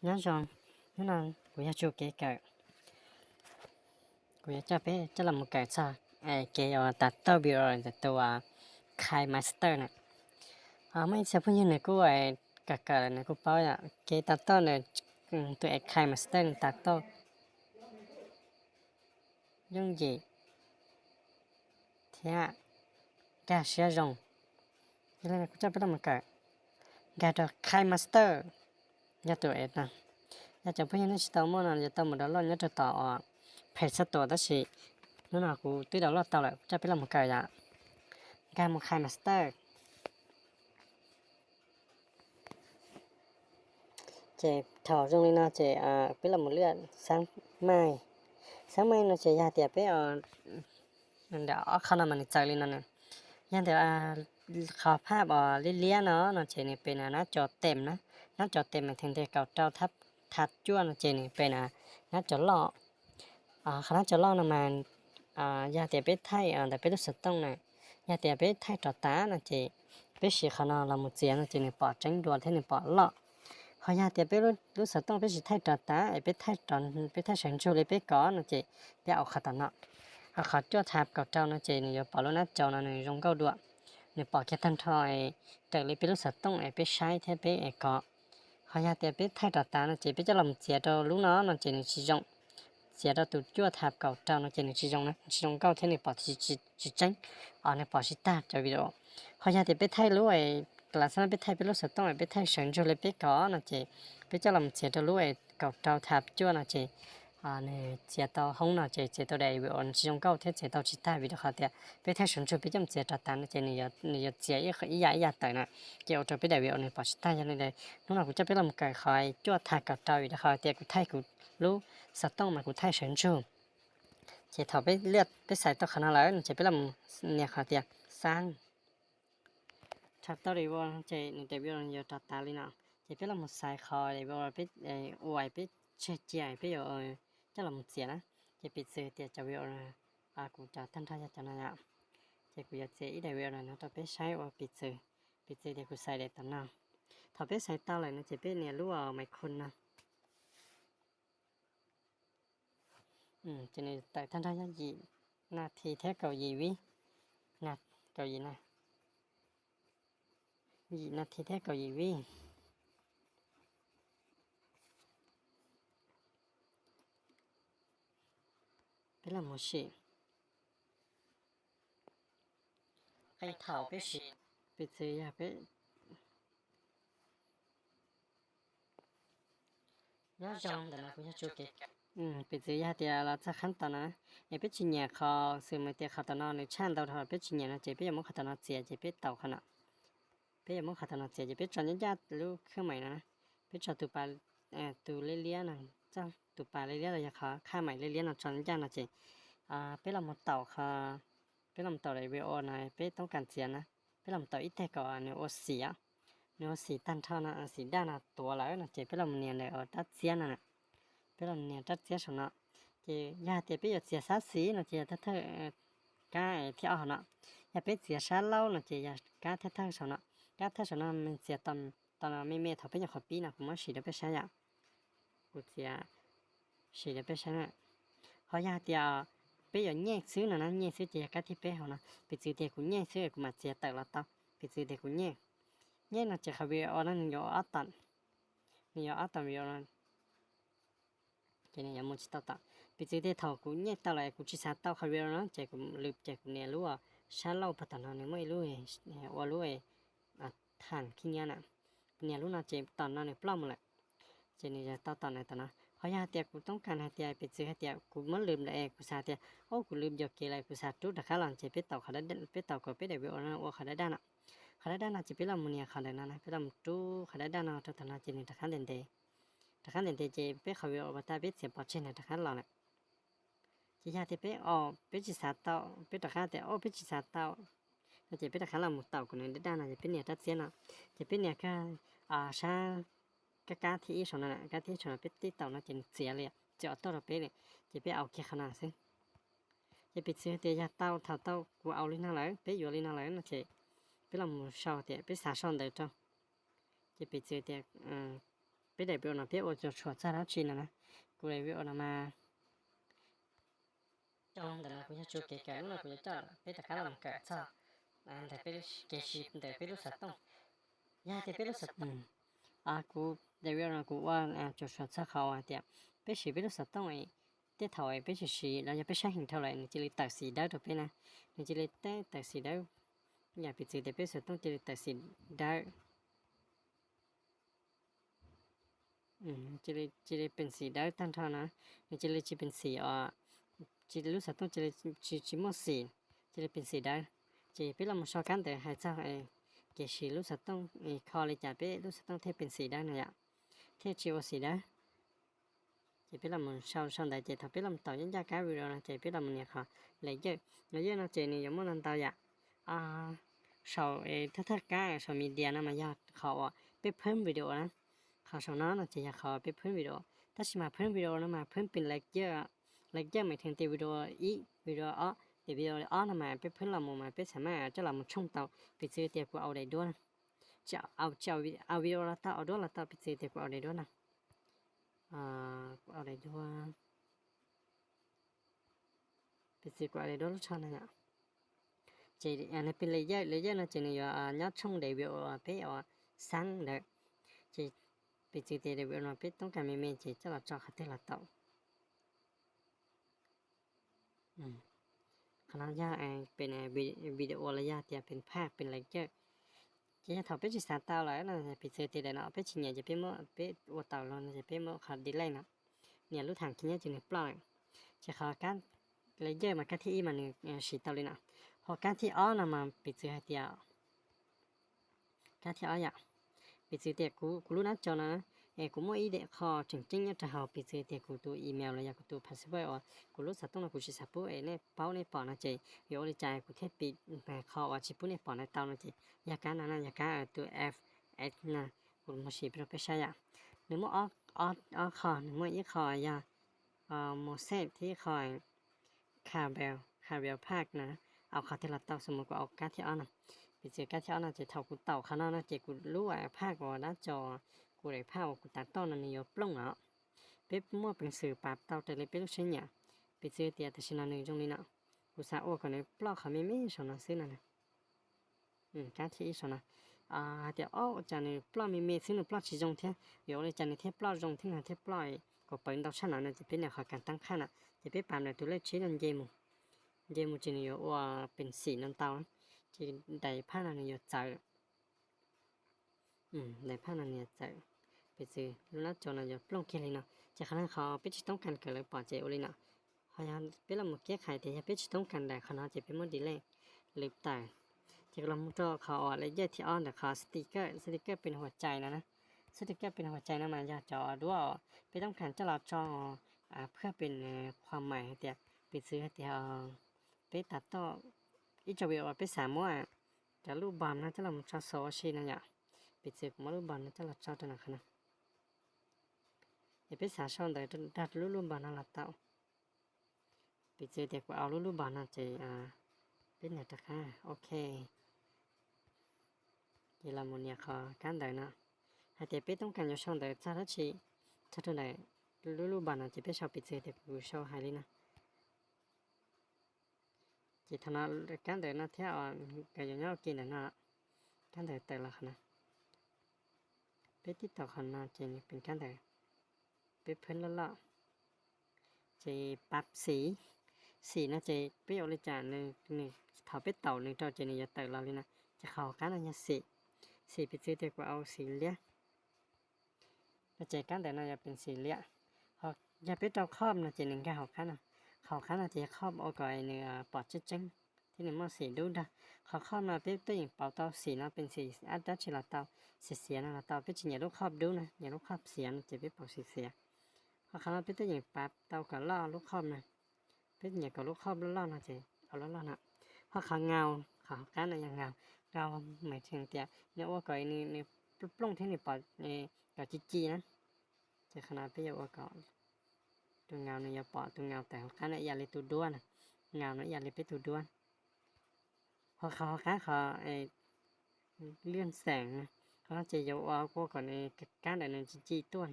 nhớ rằng nhớ là của nhà chú kế cỡ của nhà cha bé chắc là một cỡ sao kế ở đặt tàu biểu rồi tàu khai master này mấy sẽ phụ nhân này cô cả cả này cô bảo là kế đặt tàu này tụi khai master đặt tàu dùng gì thế à ra sẽ dùng cho nên là cô cha bé là một cỡ ra được khai master nhà tụi nè nhà chồng phụ nhân nó chỉ tàu mua là tàu một đó lo nhớ cho tàu phải sát tàu đó chỉ nó nào cô tới đầu lo tàu lại cha bé là một cỡ dạ ra một khai master chế thảo trong này nó chế biết là một lượt sáng mai nó chế ra tiệp biết mình đã khăn là mình chạy lên nó nè nhưng thì khó pháp lý nó chế này bên nó cho ต็มนะnó cho ต็มmình thành thế cầu trao tháp thắt chua nó chế này bên nó cho lọ khả năng cho lọ là mà ra tiệp biết thay để biết sự tông này ra tiệp biết thay trò tá nó chế biết sự khả năng là một chế nó chế này bỏ tránh đùa thế này bỏ lọ họ nhà thì biết lúc sau tông biết chỉ thay trò tá biết thay tròn biết thay sản xuất biết có nó chỉ biết ao khát nó họ khát cho tháp cầu trâu nó chỉ này bỏ luôn nát trâu nó này rong câu đuổi này bỏ cái thân thôi từ lấy biết lúc sau tông biết sai thế biết có họ nhà thì biết thay trò tá nó chỉ biết cho làm chế đâu lúc nó chỉ này sử dụng chế đâu tụt cho tháp cầu trâu nó chỉ này sử dụng câu thế này bỏ chỉ tránh này bỏ chỉ ta cho ví dụ họ nhà thì biết thay lúc là sao biết thay biết lúc sau tông biết thay sản xuất biết có nó chỉ biết cho làm chế đâu lúc cầu trâu tháp cho nó chỉ này chế tao không nó chế tao đây vì ổn sử dụng câu thế chế tao chỉ ta vì đó họ thì biết thay sản xuất biết chấm chế trà tán chế này chế ý giải tới nè chế cho biết đại vì ổn bỏ chỉ ta cho nên đây lúc nào cũng chấp biết làm cái khỏi cho tháp cầu trâu vì đó họ thì cũng thay cũng lúc sau tông mà cũng thay sản xuất chế thảo biết liệt biết xài tao khả năng lớn chế biết làm nhà họ thì sang chặt tao đi vô chế này để biết là nhiều trà tán lên nào chế biết là một xài khỏi để vô biết uải biết chế biết rồi chắc là một chế đó chế biết sự thì cho biết là cũng trả thân thay cho nó nhá chế cũng giờ chế để biết là nó tao biết sai or biết sự để cũng xài để tao nào thảo biết xài tao lại nó chế biết nè lúc ở mày khôn nè cho nên tại thân thay gì nè thì thế cầu gì vi nè cầu gì nè gì nè thì thế cầu gì vi biết là một sự cái thảo biết sự biết sự ya biết nhớ rằng là nó cũng chưa kịp biết sự ya thì là chắc khăn tao nè em biết chuyện nhà kho sự mà thì khăn tao nó này chăn tao thôi biết chuyện nhà nó chỉ biết muốn khăn tao nó chỉ biết tao khăn ạ biết muốn khăn tao nó chỉ biết chọn những gia lúc khi mày nè biết chọn tụ bà tụ lấy nè chắc tụ bà lấy là khó khai mày lấy là chọn những gia nó chỉ biết là một tàu kho biết làm tàu này video này biếtต้องการtiền nè biết làm tàu ít thế có nếu xì tan thao nè xì đa nèตัวแล้วnè chỉ biết làm nè này ở đất xía nè biết làm nè đất xía xong nè chỉ nhà thì biết xía sát xí nè chỉ thắt cái theo nè nhà biết xía sát lâu nè chỉ cái thắt xong nè cái thắt xong nè mình xía tầm mẹ thằng biết nhà khó bí nè cũng mới xí được biết sao vậy cũng xí được biết sao nè họ nhà thì bây giờ nhẹ xíu nè nhẹ xíu chỉ cái thiết bé họ nè bây giờ thì cũng nhẹ xíu cũng mà chỉ tự là tao bây giờ thì cũng nhẹ là chỉ phải ở nó nhiều áp tận bây giờ cái này muốn chỉ tao bây giờ thì thầu cũng nhẹ tao lại cũng chỉ sát tao phải nó chỉ cũng lụp chỉ cũng nè lúa sáng lâu bắt đầu nó mới lúa ở lúa thản khi nha nè nè lúa nó chỉ tận nó này plum lại chỉ này tao này tao họ nhà tiệc cũngต้องการtiệcไปซื้อtiệc cũng muốnลืมlại cũng sao tiệc cũngลืมយកគេlại cũng sao chút là khá là chỉ biết tàu khá biết tàu có biết để biết nó khá đa nè chỉ biết làm một nhà khá đa nè biết làm chút khá đa nè cho thằng nào chỉ nên khá đền đề chỉ biết khá biết mà ta biết sẽ bỏ trên này khá là này chỉ nhà thì biết biết chỉ sao tàu biết khá tiệc biết chỉ sao tàu chỉ biết khá là một tàu của này đa nè chỉ biết nhà đất xí nè chỉ biết nhà cái sa cái cá thì xong nè cá thì xong biết tí tàu nó chỉ xẻ liền chợ tao là biết này chỉ biết ao kia khả năng xí chỉ biết xưa thì ra tao của ao lên lại biết vô lên lại nó chỉ biết làm sao thì biết xả son được cho chỉ biết xưa thì biết đại biểu là biết ô cho chuột ra đó chi nè cô đại biểu là mà trong đó là cô cho chuột cái lúc là cô cho biết tất cả làm cả sao đại biểu cái gì đại biểu sát tông đại biểu sát cô đại biểu là côว่าcho chuột ra khảo tiệt biết gì biết sát tông ấy tiếp theo ấy biết gì là biết sáng hình theo lại chỉ làตัดสีได้ถูกไหมนะchỉ làตัดสีได้อย่าไปซื้อแต่biết sát tông chỉ làตัดสีได้chỉ làเป็นสีได้ตั้งเท่านะchỉ là chỉเป็นสีchỉ lúc sau tôi chỉ một xì chỉ làเป็นสีได้chỉ biết là một số căn để hai sao cái xì lúc sau tôi kho lại chả biết lúc sau tôi thấyเป็นสีได้này ạ thế chỉ mộtสีได้chỉ biết là một sau đại chỉ thằng biết là một tàu nhân gia cái video là chỉ biết là một nhà kho lấy giờ nó chỉ này giống một lần tàu vậy sau thắt cái sau media nó mà gia kho biết phim video đó kho sau nó chỉ kho biết phim videoถ้ามาเพิ่มวิดีโอนะมาเพิ่มเป็นเลเยอร์หมายถึงตีวิดีโอวิดีโอตีวิดีโอนะมาเป็นเพิ่มละมุมมาเป็นสามารถจะละมุมช่องเตาไปซื้อเตียกูเอาได้ด้วยจะเอาวิดีโอละเตาเอาด้วยละเตาไปซื้อเตียกูเอาได้ด้วยนะเอาได้ด้วยไปซื้อกูเอาได้ด้วยชอบนะเนี่ยจะอันนี้เป็นเลเยอร์นะจะเนี่ยย้อนช่องเดวิโอเป็นสั่งเด็กจะไปซื้อเตียเดวิโอนะเป็นต้องการมีจะละจอขัดเตละเตาขณะยาเป็นวิดีโอระยะที่เป็นภาพเป็นอะไรเยอะจะทำเป็นสื่อตาหลายนะไปเจอที่ไหนเนาะเป็นชิ้นใหญ่จะเป็นมั่วเป็นวัวเต่าเราจะเป็นมั่วขาดดีเลยนะเนี่ยรู้ทางชิ้นใหญ่จะเนี่ยปล่อยจะขอการระยะมาการที่มันสีเต่าเลยนะพอการที่นะมาไปเจอให้เดียวการที่อยากไปเจอเดียวกูรู้นะจอนะกูไม่อีเด็กขอจริงๆจะหาไปเจอเด็กกูตัวอีเมลเลยอยากกูตัวพาสเวิร์ดกูรู้สักต้องนะกูจะสับปุ๊เนี่ยเป้าเนี่ยปอนะเจเดี๋ยวเลยใจกูแค่ปิดขอว่าชิปุ๊เนี่ยปอในเตานะเจอยากการนั้นอยากการตัว F X นะกูมาชีพเราไปใช้อ่ะหนึ่งมั่วขอหนึ่งมั่วอีขอยาโมเสสที่คอยคาเบลภาคนะเอาขอที่เราเตาสมมติกูเอาการที่นะไปเจอการที่นะจะเท่ากูเต่าข้างนอกนะเจกูรู้ว่าภาคว่าหน้าจอกูได้ภาพกูตัดต้นนั่นนี่ปล้งเนาะเป็นมั่วเป็นสื่อปราบเต่าแต่เลยเป็นลูกชิ้นเนี่ยไปเจอเตียแต่ชนะหนึ่งตรงนี้เนาะกูสาวโอ้ก่อนเลยปล้อเขาไม่สนซื้อนั่นนะการที่สนเดี๋ยวจานนี้ปล้อไม่ซื้อหนึ่งปล้อชี้จงเท่เดี๋ยวเลยจานนี้เท่ปล้อจงที่ไหนเท่ปล้อก็เปิดดอกชั้นนั้นจะเป็นเนี่ยขอการตั้งค่าน่ะจะเป็นปามเลยตัวเลขชี้นั่นเยมูจีนี่ว่าเป็นสีน้ำเตาจีได้ผ้านั่นนี่ใจได้ผ้านั่นนี่ใจไปซื้อแล้วจนจะปล้องเกลีนะจะขนาดเขาไปชิต้องการเกิดเลยปอดเจโอลินะพยายามเป็นละมุกแก้ไขแต่จะไปชิต้องการได้ขนาดจะเป็นมันดีเลยหรือแต่จะกำลังมุดเขาอะไรเยอะที่อ้อนแต่เขาสติกเกอร์เป็นหัวใจนะสติกเกอร์เป็นหัวใจนะมันจะจอด้วยไปต้องการจะเราจอเพื่อเป็นความหมายแต่ไปซื้อแต่ไปตัดต่ออีจะเวลไปสามว่าจะรูปบอลนะจะเราจอโซชีนะเนี่ยไปซื้อมารูปบอลนะจะเราจอตัวนั้นนะไปสาช่องได้ดัดรูปบอลนั่นละเต่าไปเจอเด็กว่าเอารูปบอลนั่นจะเป็นอย่างตะค่ะโอเคเดี๋ยวเราโมเนี่ยขอการได้นะหากเด็กต้องการจะช่องได้จะทัชชีถ้าตัวไหนรูปบอลนั่นจะไปชอบไปเจอเด็กกูชอบหายเลยนะจิตธนาการได้นะเที่ยวก็ยังเอากินนะการได้แต่ละขนาดไปติดต่อขนาดจริงเป็นการได้เป็นเพื่อนละจะปรับสีนะจะไปเอาเลยจานนี่ถอดไปเต่าหนึ่งเจ้าจะนี่จะเต่าเราเลยนะจะเข้ากันอะไรสีไปซื้อแต่กว่าเอาสีเลี้ยแล้วใจกันแต่น่าจะเป็นสีเลี้ยเขาอย่าไปเจ้าครอบนะจะหนึ่งแค่เข้ากันนะเข้ากันนะจะครอบเอาก่อยเนื้อปอดจังที่หนึ่งมันสีดูนะเขาครอบมาเป็นตัวอย่างเป่าเตาสีนะเป็นสีอัดดัชชิลาเตาเสียนะเตาเป็นชิ้นอย่าลูกครอบดูนะอย่าลูกครอบเสียนะจะไปเป่าเสียเขาคำว่าเป็นตัวอย่างปั๊บเตากับล่อลูกครอบนะเป็นอย่างกับลูกครอบล่อนะเจ๊เอาล่อนะเพราะเขาเงาเขาการอะไรอย่างเงาหมายถึงแต่เนี่ยว่าก่อยนี่ปล้องที่นี่ปอดกับจีนะจะขนาดไปอย่างว่าก่อนตัวเงาเนี่ยปอดตัวเงาแต่การเนี่ยอย่าเลยตัวด้วนเงาเนี่ยอย่าเลยไปตัวด้วนเพราะเขาการเขาเลื่อนแสง เขาจะยาวกูก่อนในการแต่ในจีต้วน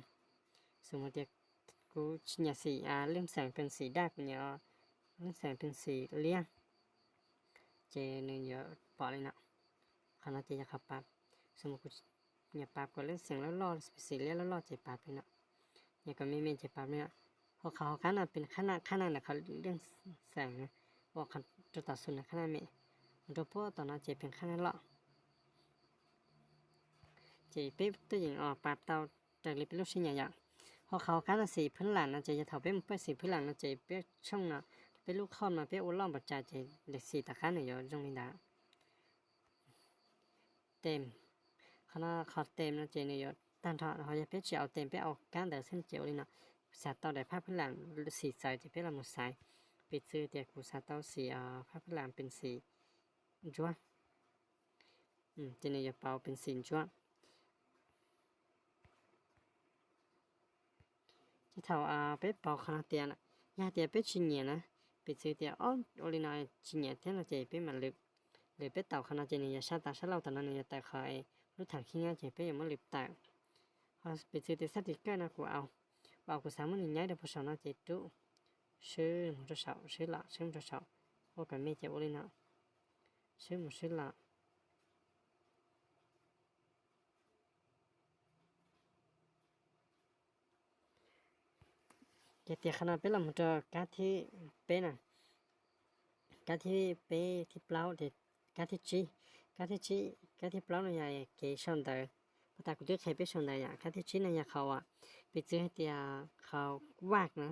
สมมติกูเนี่ยสีเล่มแสงเป็นสีได้เป็นเนี่ยเล่มแสงเป็นสีเลี้ยงเจเนี่ยปอเลยนะเขาจะขับปั๊บสมมติกูเนี่ยปั๊บก็เล่มแสงแล้วรอสีเลี้ยงแล้วรอเจปั๊บเลยนะเนี่ยก็ไม่เจปั๊บเนี่ยพอเขาขนาดเป็นขนาดนะเขาเรื่องแสงนะบอกเขาจะตัดส่วนขนาดเมย์มันจะพูดตอนนั้นเจเป็นขนาดละเจเป็นตัวอย่างปั๊บเตาจากลิปเป็นลูกชิ้นใหญ่พอเขาการสีพื้นหลังนะจะถอดเป็นสีพื้นหลังนะจะเป็นช่องนะเป็นลูกข้อนมาเป็นอุล่องปัจจัยจะเด็กสีตะการเนี่ยอยู่ตรงนี้นะเต็มขณะเขาเต็มนะเจเนี่ยอยู่ตั้งท่าเขาจะเป็นเจียวเต็มเป็นเอาการเดินเส้นเจียวเลยนะสาต่อได้ภาพพื้นหลังสีใสจะเป็นลำหมดสายปิดซื้อเดี๋ยวกูสาต่อสีภาพพื้นหลังเป็นสีจ้วเจเนี่ยอยู่เป่าเป็นสีจ้วจะเท่าเป็ดเป่าขนาดเตียนะยาเตียเป็ดชิ้นเนี่ยนะเป็ดซื้อเตียโอลินายชิ้นเนี่ยเท่านั้นเจเป็ดมันลึกเลยเป็ดเต่าขนาดเจเนี่ยชาตาชาเราตอนนั้นเนี่ยแต่เคยรู้ถังขี้เงี้ยเจเป็ดยังไม่ลึกแต่พอเป็ดซื้อเตียสติกเกอร์นะกูเอากูสามารถย้ายได้พอสองนาเจตุซื้อมันจะเสาซื้อละซื้อมันจะเสาโอ้กันไม่เจ็บโอลินะซื้อมันซื้อละเตียขนาดเป็นลำมันจะการที่เป็นการที่เป็นที่เปล่าเด็ดการที่จีการที่เปล่าเนี่ยเกี่ยช่องเดอพอตากูจะใช้เป็นช่องเดออย่างการที่จีเนี่ยเขาไปเจอให้เตียเขาวากนะ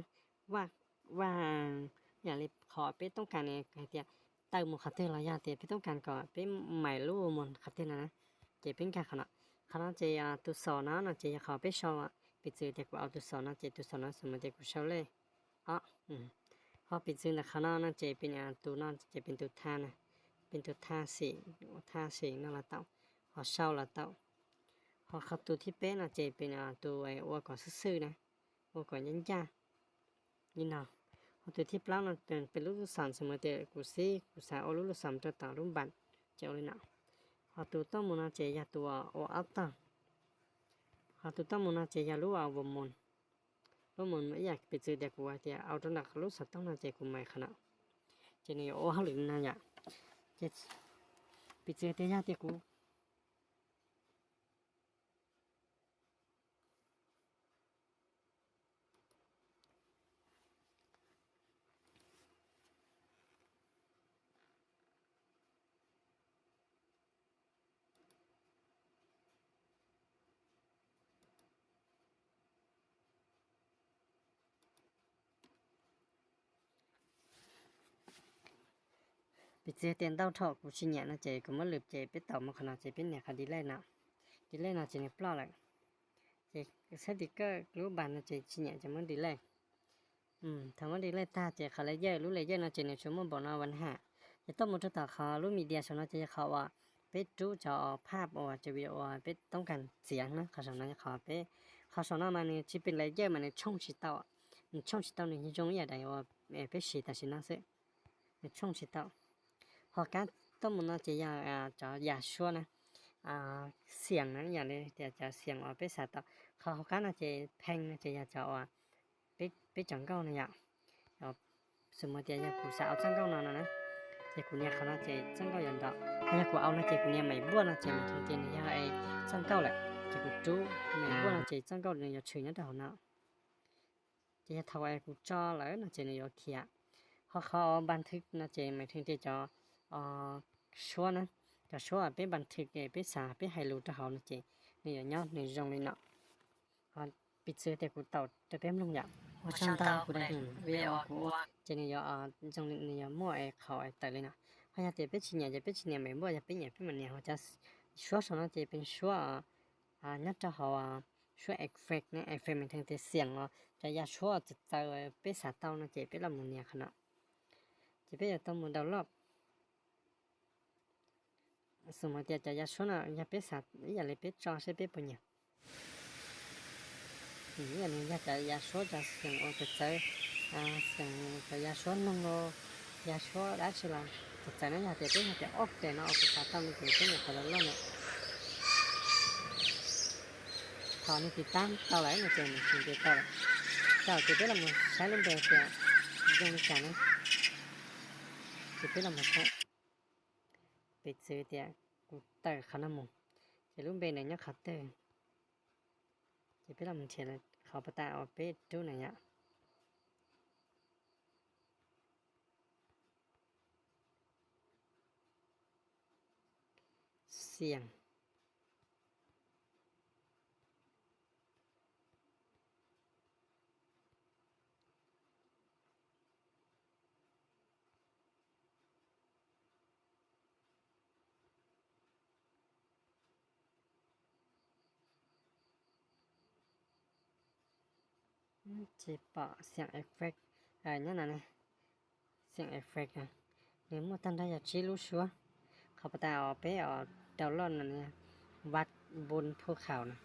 วากอย่างเลยขอเป็นต้องการเนี่ยให้เตียเติมหมดขัดเตอร์ระยะเตียเป็นต้องการก่อนเป็นใหม่รู้หมดขัดเตอร์นะเจเป็นการขนาดเจตัวสอนนะเจเขาไปชอบไปเจอเด็กกูเอาตัวสอนนะเจตัวสอนนะสมมติเด็กกูชอบเลยพอปิดซึ่งแต่ข้างนอกนั่นจะเป็นตัวนั่นจะเป็นตัวท่านะเป็นตัวท่าเสียงนั่นละเต่าพอเช่าละเต่าพอเข้าตัวที่เป็นน่ะจะเป็นตัวอ้วก่อนซื่อๆนะอ้วก่อนยันยานี่เนาะพอตัวที่เปล่านั่นเป็นลูกศรสมมติกูสาเอาลูกศรตัวต่างรูปบันเจ้าเลยเนาะพอตัวต้องมันน่ะจะยาตัวโออัลต้าพอตัวต้องมันน่ะจะยาลูกเอาบมนรู้มันไม่อยากไปเจอเด็กว่าจะเอาตระหนักรู้สักต้องน่าจะกูไม่ขนาดเจนี่โอ้เขาหรือน่าอยากจะไปเจอเดียเด็กกูไปเจอเตียนเต้าทอกูชิญญานะเจกูมันหลืบเจไปต่อมาขนาดเจเป็นเนี่ยคดีแรกนะดีแรกนะเจเนี่ยเปล่าเลยเจสติกเกอร์รู้บันนะเจชิญญาจะมันดีแรกทำว่าดีแรกตาเจเขาเลยเยอะรู้เลยเยอะนะเจเนี่ยชั่วโมงบอกนะวันห้าจะต้องมุดต่อเขารู้มีเดียชนะเจเขาว่าไปดูจอภาพจะวิดีโอไปต้องการเสียงนะเขาสอนนะเขาไปเขาสอนมาเนี่ยที่เป็นเลยเยอะมันเนี่ยช่องชิดเต้าช่องชิดเต้าเนี่ยจงอย่างใดว่าไปฉีดแต่ชิดนั่นสิช่องชิดเต้าพอการต้องมันจะจะอย่าชัวนะเสียงนั้นอย่างนี้จะเสียงไปสาต่อเขาการจะแพงจะอยากจะไปจังเก้านะอย่างสมมติอยากกูสาวจังเก้านั่นนะเจ้ากูเนี่ยเขาจะจังเก้าอย่างดอกถ้าอยากกูเอานะเจ้ากูเนี่ยไม่บ้วนนะเจ้ามันทั้งเจนเนี่ยจังเก้าแหละเจ้ากูจู้ไม่บ้วนนะเจ้าจังเก้าเนี่ยชื่อเนี่ยเท่านั้นเจ้าทว่ากูจ่อแล้วนะเจ้าเนี่ยเขียเขาบันทึกนะเจ้าไม่ถึงเจ้าชัวนะจะชัวเป็นบันทึกเป็นสาเป็นไฮรูจะเขานะเจ้าเนี่ยเนาะเนี่ยตรงนี้เนาะปิดเสื้อแต่กูเต่าจะเป็นลงอย่างว่าช่างตากูได้เวียกูเจเนี่ยตรงนี้มั่วเขาแต่เลยนะพยายามจะเป็นชิ้นใหญ่จะเป็นชิ้นใหญ่ไม่มั่วจะเป็นใหญ่เป็นมันเนี่ยเขาจะชัวสองนะเจ้เป็นชัวนัดจะเขาชัวเอฟเฟกต์เนี่ยเอฟเฟกต์มันถึงจะเสียงจะอยากชัวจะเจอเป็นสาเต่านะเจ้เป็นลำมือเนี่ยขนาดจะเป็นต้องมือดาวรอบสมมติจะอยากชัวนะอยากเป็นสาอยากเลยเป็นจอใช่เป็นปุ่นเนี่ยอย่างนี้อยากชัวจะเสียงจะเจอเสียงจะอยากชัวน้องอยากชัวได้ใช่ไหมจะเจอเนี่ยอยากจะเป็นอยากจะออกแต่เนาะออกสาเต่านี่เป็นอย่างเขาแล้วเนี่ย khó nên thì tan tao lấy mà chơi mình chỉ để tao chỉ biết là một cái luôn bề thì dùng cả nó chỉ biết là một cái bị xử thì cũng tờ khó lắm một chỉ luôn bề này nhá khó tờ chỉ biết là mình chỉ là khó bắt tạo biết chỗ này nhá xiềng chỉ bỏ xiềng effect nhá này xiềng effect này nếu mà tan đây là chỉ lúc xưa khó bắt tạo bé ở đầu lon nàyวัดบนภูเขานะ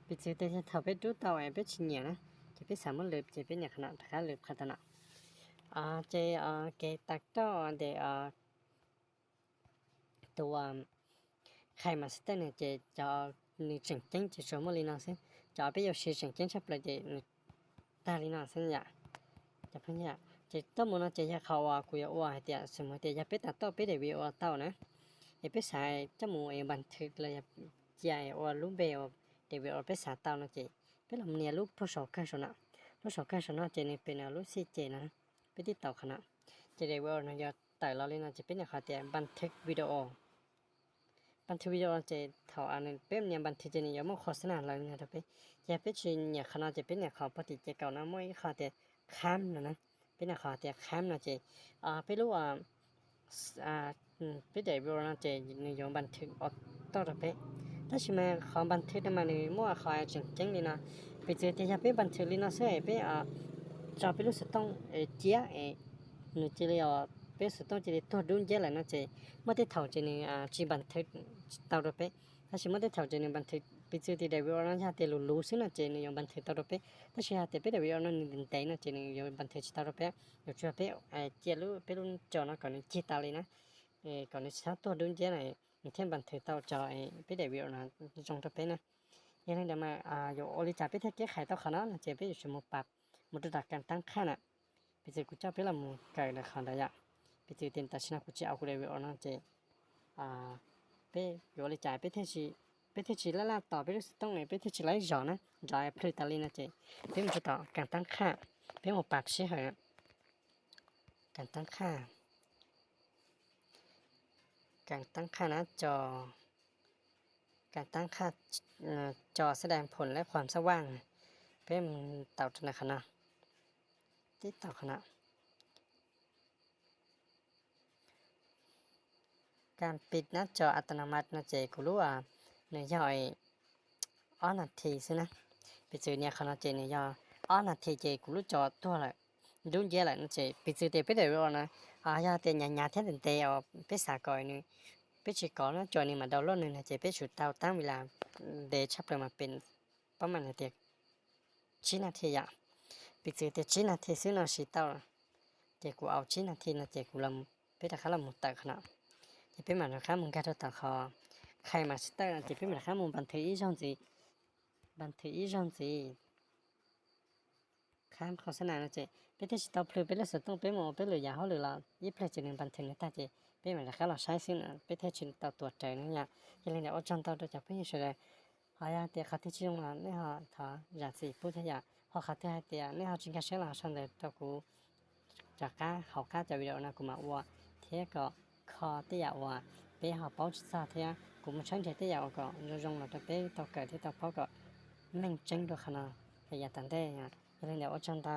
ไปซื้อแต่จะเท่าไปดูเตาไอ้ไปชิ้นเนี่ยนะจะไปสามารถเลือกจะเป็นอย่างขนาดถ้าเลือกขนาดเจเกตักต่อเดตัวใครมาสเตนเนี่ยจะนึกถึงจังจะชมอะไรน่ะสิจะไปอยู่ชื่อจังจังชับเลยจะตาลีน่ะสิเนี่ยจะพันเนี่ยจะต้องมันจะอยากเขาคุยว่าเดี๋ยวสมมติจะไปตัดต่อไปเดี๋ยววิวเตานะไอ้ไปใส่จมูกไอ้บันทึกเลยใจว่าลูกเบลเดี๋ยวไปใส่เตานะเจไปลำเนี่ยลูกทดสอบกันชนะทดสอบกันชนะเจนี่เป็นลูกซีเจนะไปที่เตาขนาดจะเดี๋ยวนะจะแต่เราเลยนะจะเป็นอย่างเขาเดี๋ยวบันทึกวิดีโอบันทึกวิดีโอจะเท่าอันนึงเป็นเนี่ยบันทึกจะนี่ยังไม่โฆษณาอะไรเนี่ยจะไปจะไปชินเนี่ยขนาดจะเป็นเนี่ยเขาปฏิเจเก่านะไม่เขาเดี๋ยวข้ามนะเป็นเนี่ยเขาเดี๋ยวข้ามนะเจไปรู้ว่าไปเดี๋ยวนะเจนี่ยังบันทึกออกต่อจะไปถ้าใช่ไหมเขาบันทึกได้มาในมั่วเขาจริงจริงเลยนะไปเจอที่จะไปบันทึกเลยนะเสียไปจะไปรู้สึกต้องเจี๊ยหนูจะเรียกไปสุดต้องจะได้ตัวดุนเยอะเลยนะเจไม่ได้เท่าจะนี่จีบันทึกต่อไปถ้าใช่ไม่ได้เท่าจะนี่บันทึกไปเจอที่เดี๋ยวนะจะเตลูลูสินะเจนี่ยังบันทึกต่อไปถ้าใช่เตไปเดี๋ยวนะนี่เตนะเจนี่ยังบันทึกต่อไปอยู่ช่วยไปเจลูไปรุ่นจอนะก่อนนี่จีตาเลยนะก่อนนี่ชัดตัวดุนเยอะเลยมีเทียนบันทึกต่อจอไปเดี๋ยวนะจงต่อไปนะยังไงเดี๋ยวมาอยู่อริจ่าไปเที่ยวแก้ไขต่อขนาดนะเจไปอยู่ชั่วโมงปับมุดดักการตั้งค่าน่ะไปเจอกูเจ้าไปละมุไก่ละขันได้ยะไปเจอเต็มตาชนะกูจะเอากูเลยเอานะเจไปอยู่อริจ่าไปเที่ยวชีละต่อไปรู้สึกต้องไงไปเที่ยวชีไรจอนะจอยพลิตาลีนะเจไปมันจะต่อการตั้งค่าไปหมดปากเสียเหรอการตั้งค่านะจอการตั้งค่าจอแสดงผลและความสว่างเป็นเต่าธนาคารที่เต่าขนาดการปิดหน้าจออัตโนมัตินะเจกูรู้ว่าเนื้อย่อยนาทีสินะไปเจอเนี่ยขนาดเจเนื้อย่อนาทีเจกูรู้จอตัวละดุนเยอะเลยนะเจไปเจอเตะไปเดี๋ยวนะยาเตะหยาเทียนเตะเอาไปสากอยนึงไปชิก่อนนะจอนี่มาดาวน์โหลดนึงนะเจไปชุดเตาตั้งเวลาเดชับเลยมาเป็นประมาณเดียวชี้นาทีอะไปเจอเตะชี้นาทีซื้อนาทีเตาเจกูเอาชี้นาทีนะเจกูลำไปตะขาลำมุดตะขนาดจะเป็นเหมือนข้ามึงแกตัวตะคอใครมาสเตอร์จะเป็นเหมือนข้ามึงบันทึกอีช่องจีข้ามโฆษณานะเจไปที่ชิตาพลูไปเลยสุดต้องไปหมอไปเลยยาเขาหรือเรายี่เพลจะหนึ่งบันทึกนะตาเจเป็นเหมือนข้าเราใช้ซึ่งไปที่ชิตาตัวใจนั่นอย่างยังไงเดี๋ยวเอาจันตาตัวจะไปยังไงหายาเตียขัดที่ชิลงมาเนี่ยฮะถ้าอยากสิพูดที่อยากพอขัดที่ให้เตียเนี่ยฮะจริงแค่เชื่อเราฉันเลยตัวกูจากก้าเขาก้าจะวิดีโอนะกูมาว่าเทียก็คอที่อยากว่าไปหาเป้าซาเทียกูมาใช้ที่อยากก็ยงเราจะไปตัวเกิดที่ตัวเป้าก็แม่งจังด้วยขนาดแต่อยากตั้งแต่ยังไงเดี๋ยวเอาจันตา